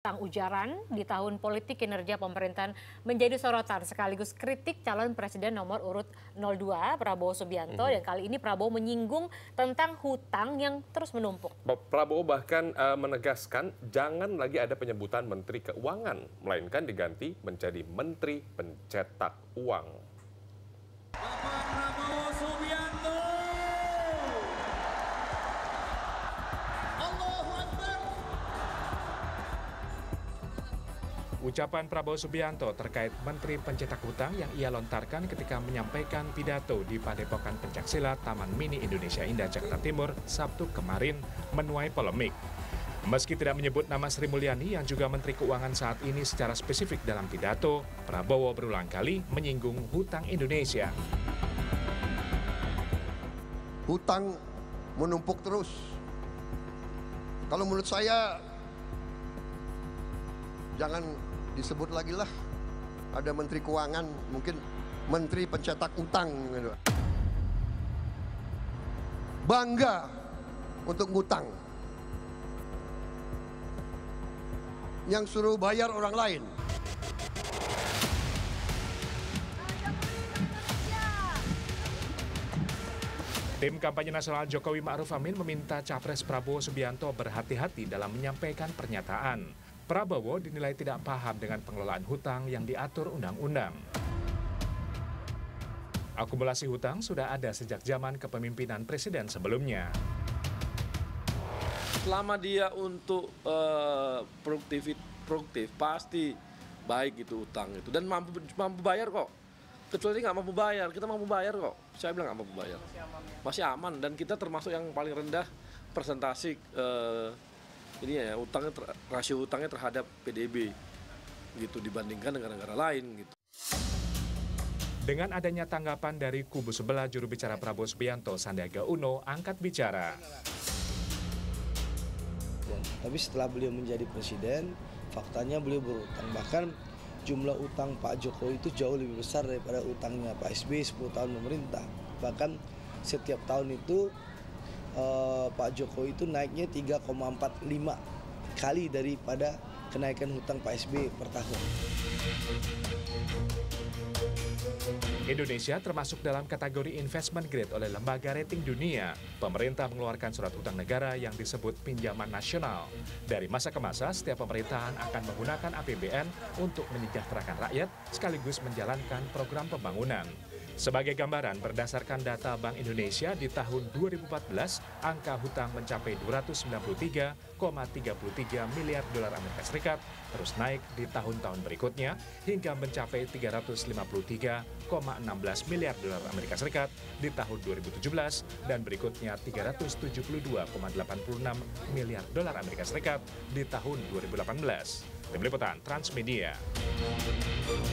Tentang ujaran di tahun politik kinerja pemerintahan menjadi sorotan sekaligus kritik calon presiden nomor urut 02 Prabowo Subianto dan kali ini Prabowo menyinggung tentang hutang yang terus menumpuk. Prabowo bahkan menegaskan jangan lagi ada penyebutan Menteri Keuangan, melainkan diganti menjadi Menteri Pencetak Uang. Bapak Prabowo Subianto. Allahu Akbar. Ucapan Prabowo Subianto terkait Menteri Pencetak Hutang yang ia lontarkan ketika menyampaikan pidato di Padepokan Pencaksilat Taman Mini Indonesia Indah, Jakarta Timur, Sabtu kemarin menuai polemik. Meski tidak menyebut nama Sri Mulyani yang juga Menteri Keuangan saat ini secara spesifik dalam pidato, Prabowo berulang kali menyinggung hutang Indonesia. Hutang menumpuk terus. Kalau menurut saya, jangan disebut lagi lah ada Menteri Keuangan, mungkin Menteri Pencetak Utang. Bangga untuk ngutang. Yang suruh bayar orang lain. Tim kampanye nasional Jokowi Ma'ruf Amin meminta Capres Prabowo Subianto berhati-hati dalam menyampaikan pernyataan. Prabowo dinilai tidak paham dengan pengelolaan hutang yang diatur undang-undang. Akumulasi hutang sudah ada sejak zaman kepemimpinan presiden sebelumnya. Selama dia untuk produktif pasti baik gitu utang itu dan mampu bayar kok. Kecuali nggak mampu bayar, kita mampu bayar kok. Saya bilang nggak mampu bayar. Masih aman dan kita termasuk yang paling rendah persentase ini ya rasio utangnya terhadap PDB gitu dibandingkan negara-negara lain gitu. Dengan adanya tanggapan dari kubu sebelah, juru bicara Prabowo Subianto Sandiaga Uno angkat bicara. Tapi setelah beliau menjadi presiden, faktanya beliau berutang. Bahkan jumlah utang Pak Jokowi itu jauh lebih besar daripada utangnya Pak SBY 10 tahun memerintah. Bahkan setiap tahun itu Pak Jokowi itu naiknya 3,45 kali daripada kenaikan hutang Pak SBY per tahun. Indonesia termasuk dalam kategori investment grade oleh lembaga rating dunia. Pemerintah mengeluarkan surat utang negara yang disebut pinjaman nasional. Dari masa ke masa, setiap pemerintahan akan menggunakan APBN untuk menyejahterakan rakyat sekaligus menjalankan program pembangunan. Sebagai gambaran, berdasarkan data Bank Indonesia di tahun 2014, angka hutang mencapai 293,33 miliar dolar Amerika Serikat, terus naik di tahun-tahun berikutnya hingga mencapai 353,16 miliar dolar Amerika Serikat di tahun 2017 dan berikutnya 372,86 miliar dolar Amerika Serikat di tahun 2018. Tim Liputan Transmedia.